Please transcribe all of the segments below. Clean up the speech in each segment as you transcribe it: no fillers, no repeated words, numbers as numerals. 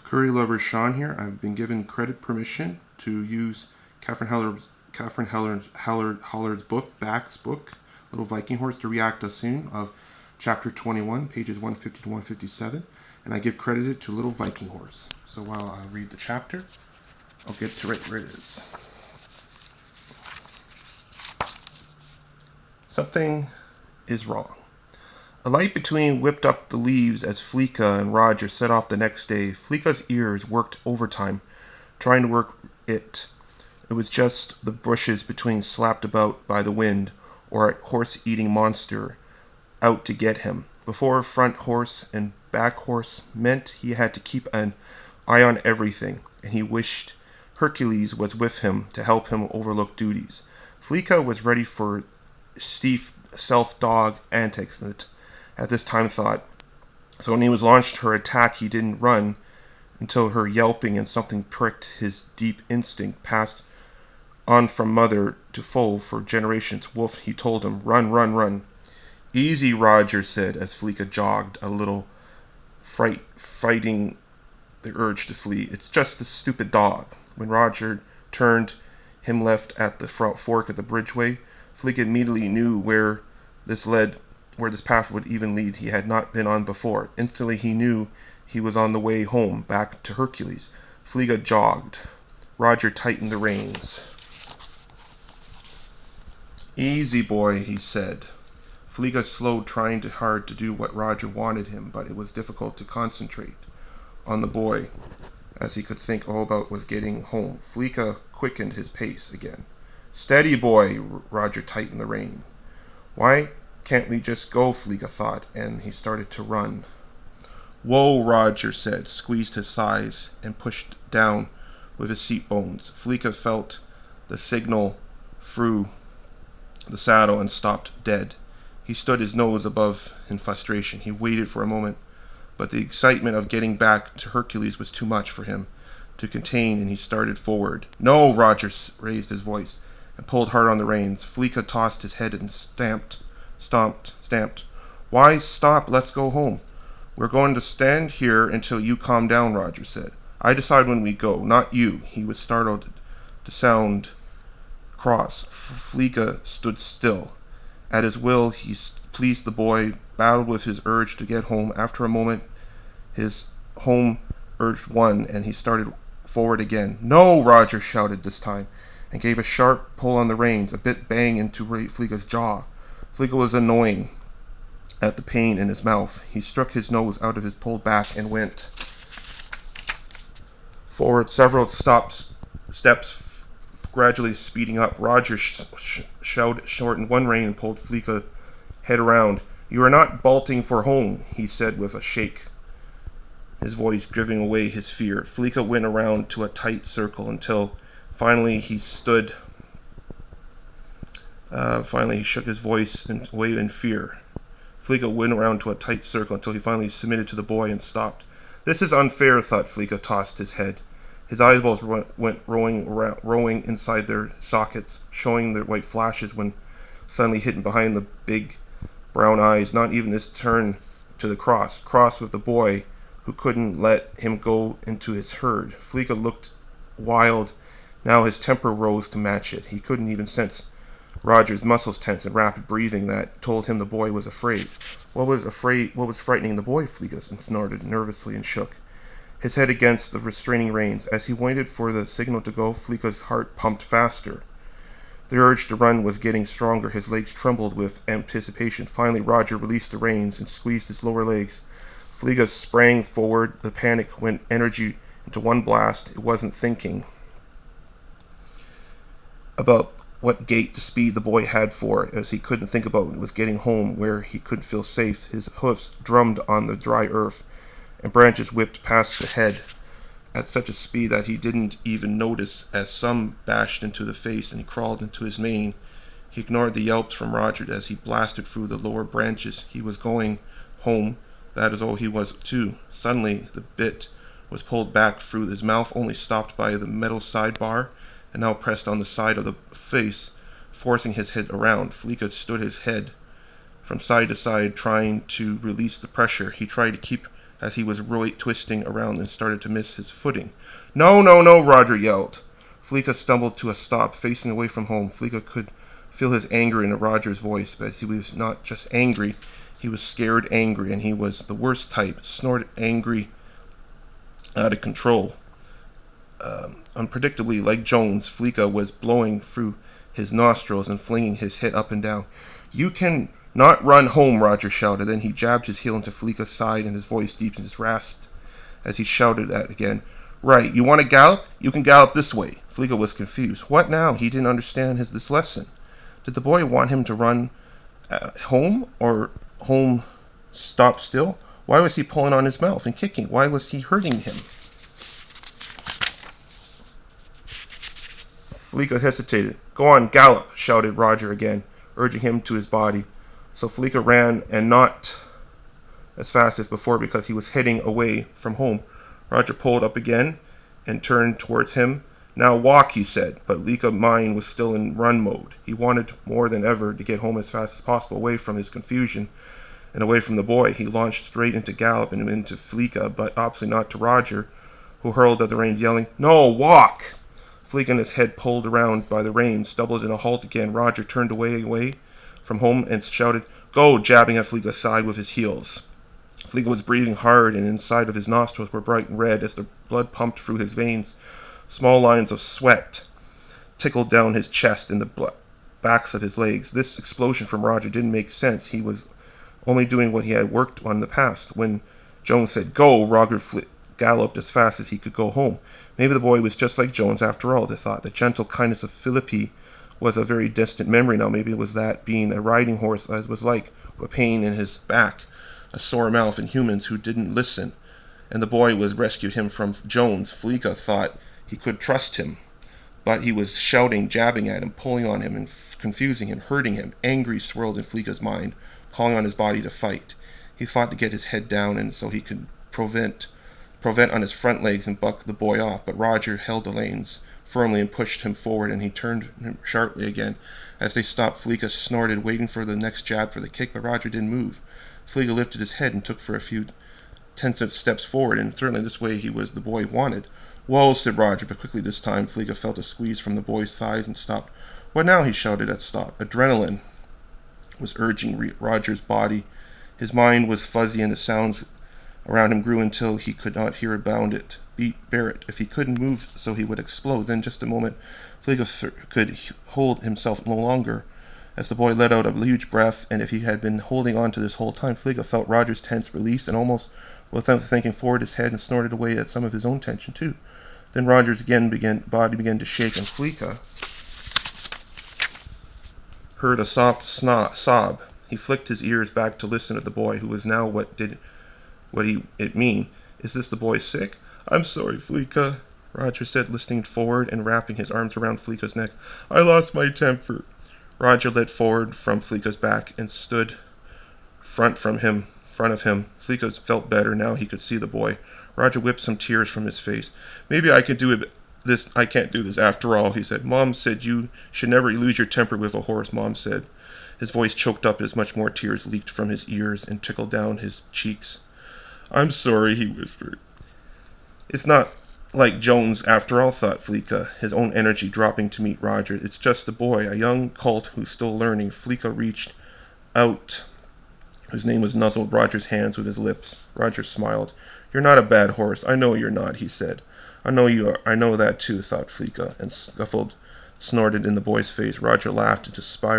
Curry lover Sean here. I've been given credit permission to use Catherine Hallard's book, Back's book, Little Viking Horse, to react a scene of chapter 21, pages 150 to 157, and I give credit to Little Viking Horse. So while I read the chapter, I'll get to right where it is. Something is wrong. A light between whipped up the leaves as Fleeka and Roger set off the next day. Fleeka's ears worked overtime, trying to work it. It was just the bushes between slapped about by the wind, or a horse-eating monster out to get him. Before front horse and back horse meant he had to keep an eye on everything, and he wished Hercules was with him to help him overlook duties. Fleeka was ready for stiff self-dog antics at this time thought. So when he was launched her attack, he didn't run until her yelping and something pricked his deep instinct passed on from mother to foal for generations. Wolf, he told him, run, run, run. Easy, Roger said as Fleeka jogged, a little fighting the urge to flee. It's just the stupid dog. When Roger turned him left at the front fork of the bridgeway, Fleeka immediately knew where this path would even lead. He had not been on before. Instantly he knew he was on the way home, back to Hercules. Fleeka jogged. Roger tightened the reins. Easy, boy, he said. Fleeka slowed, trying hard to do what Roger wanted him, but it was difficult to concentrate on the boy, as he could think all about was getting home. Fleeka quickened his pace again. Steady, boy, Roger tightened the rein. Why can't we just go, Fleeka thought, and he started to run. Whoa, Roger said, squeezed his thighs and pushed down with his seat bones. Fleeka felt the signal through the saddle and stopped dead. He stood his nose above in frustration. He waited for a moment, but the excitement of getting back to Hercules was too much for him to contain, and he started forward. No, Roger raised his voice and pulled hard on the reins. Fleeka tossed his head and stamped. Why stop? Let's go home. We're going to stand here until you calm down, Roger said. I decide when we go, not you. He was startled to sound cross. Fleeka stood still. At his will, he pleased the boy, battled with his urge to get home. After a moment, his home urge won, and he started forward again. No, Roger shouted this time, and gave a sharp pull on the reins. A bit bang into Fleeka's jaw. Fleeka was annoying at the pain in his mouth. He struck his nose out of his pulled back and went forward several steps, gradually speeding up. Roger shortened one rein and pulled Fleeka's head around. You are not bolting for home, he said with a shake, his voice driving away his fear. Fleeka went around to a tight circle until finally he stood. Finally, he shook his voice away in fear. Fleeka went around to a tight circle until he finally submitted to the boy and stopped. This is unfair, thought Fleeka, tossed his head. His eyeballs went rowing inside their sockets, showing their white flashes when suddenly hidden behind the big brown eyes. Not even his turn to the cross with the boy who couldn't let him go into his herd. Fleeka looked wild. Now his temper rose to match it. He couldn't even sense Roger's muscles tense and rapid breathing that told him the boy was afraid. What was frightening the boy? Fleeka snorted nervously and shook his head against the restraining reins. As he waited for the signal to go, Fleeka's heart pumped faster. The urge to run was getting stronger. His legs trembled with anticipation. Finally, Roger released the reins and squeezed his lower legs. Fleeka sprang forward. The panic went energy into one blast. It wasn't thinking about what gait to speed the boy had for, as he couldn't think about it was getting home where he could feel safe. His hoofs drummed on the dry earth, and branches whipped past the head at such a speed that he didn't even notice as some bashed into the face and he crawled into his mane. He ignored the yelps from Roger as he blasted through the lower branches. He was going home. That is all he was too. Suddenly the bit was pulled back through his mouth, only stopped by the metal sidebar, and now pressed on the side of the face, forcing his head around. Fleeka stood his head from side to side, trying to release the pressure. He tried to keep as he was twisting around and started to miss his footing. No, no, no, Roger yelled. Fleeka stumbled to a stop, facing away from home. Fleeka could feel his anger in Roger's voice, but he was not just angry, he was scared angry, and he was the worst type, snorted angry, out of control. Unpredictably, like Jones, Fleeka was blowing through his nostrils and flinging his head up and down. You can not run home, Roger shouted. Then he jabbed his heel into Fleeka's side, and his voice deepened and rasped as he shouted that again. Right, you want to gallop? You can gallop this way. Fleeka was confused. What now? He didn't understand this lesson. Did the boy want him to run home, or home stop still? Why was he pulling on his mouth and kicking? Why was he hurting him? Fleeka hesitated. Go on, gallop, shouted Roger again, urging him to his body. So Fleeka ran, and not as fast as before because he was heading away from home. Roger pulled up again and turned towards him. Now walk, he said, but Fleeka's mind was still in run mode. He wanted more than ever to get home as fast as possible, away from his confusion and away from the boy. He launched straight into gallop and into Fleeka, but obviously not to Roger, who hurled at the reins, yelling, No, walk! Fleeka, his head pulled around by the reins, stumbled in a halt again. Roger turned away from home and shouted, Go, jabbing at Fleeka's side with his heels. Fleeka was breathing hard, and inside of his nostrils were bright red as the blood pumped through his veins. Small lines of sweat trickled down his chest and the backs of his legs. This explosion from Roger didn't make sense. He was only doing what he had worked on in the past. When Jones said, Go, Roger galloped as fast as he could go home. Maybe the boy was just like Jones after all, they thought. The gentle kindness of Philippi was a very distant memory now. Maybe it was that being a riding horse as was like, a pain in his back, a sore mouth, and humans who didn't listen. And the boy was rescued him from Jones. Fleeka thought he could trust him, but he was shouting, jabbing at him, pulling on him, and confusing him, hurting him. Angry swirled in Fleeka's mind, calling on his body to fight. He fought to get his head down, and so he could prevent on his front legs and buck the boy off, but Roger held the reins firmly and pushed him forward, and he turned him sharply again. As they stopped, Fleeka snorted, waiting for the next jab for the kick, but Roger didn't move. Fleeka lifted his head and took for a few tentative steps forward, and certainly this way he was the boy wanted. Whoa, said Roger, but quickly this time Fleeka felt a squeeze from the boy's thighs and stopped. What now? He shouted at stop. Adrenaline was urging Roger's body. His mind was fuzzy, and the sounds around him grew until he could not hear it, bear it. If he couldn't move so he would explode. Then just a moment Fleeka could hold himself no longer as the boy let out a huge breath, and if he had been holding on to this whole time, Fleeka felt Roger's tense release, and almost without thinking forward his head and snorted away at some of his own tension too. Then Roger's body began to shake, and Fleeka heard a soft sob. He flicked his ears back to listen to the boy, who was now what did it mean? Is this the boy sick? I'm sorry, Fleeka, Roger said, listening forward and wrapping his arms around Fleeka's neck. I lost my temper. Roger led forward from Fleeka's back and stood front of him. Fleeka felt better. Now he could see the boy. Roger whipped some tears from his face. Maybe I can do it. I can't do this after all, he said. Mom said you should never lose your temper with a horse, Mom said. His voice choked up as much more tears leaked from his ears and trickled down his cheeks. I'm sorry, he whispered. It's not like Jones after all, thought Fleeka, his own energy dropping to meet Roger. It's just a boy, a young colt who's still learning. Fleeka reached out, whose name was nuzzled Roger's hands with his lips. Roger smiled. You're not a bad horse. I know you're not, he said. I know you are. I know that too, thought Fleeka, and snorted in the boy's face. Roger laughed and to spit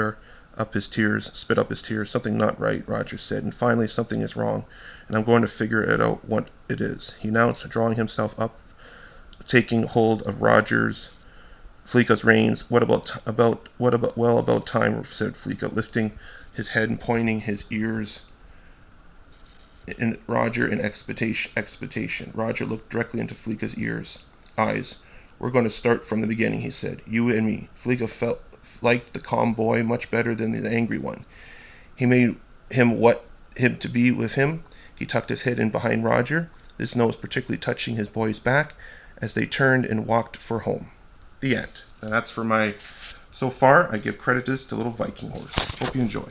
up his tears. Something not right, Roger said, and finally something is wrong, and I'm going to figure it out what it is, he announced, drawing himself up, taking hold of Fleeka's reins. What about time, said Fleeka, lifting his head and pointing his ears in Roger in expectation. Roger looked directly into Fleeka's eyes. We're going to start from the beginning, he said. You and me. Fleeka liked the calm boy much better than the angry one. He made him to be with him. He tucked his head in behind Roger, his nose particularly touching his boy's back, as they turned and walked for home. The end. And that's for so far, I give credit to Little Viking Horse. Hope you enjoy.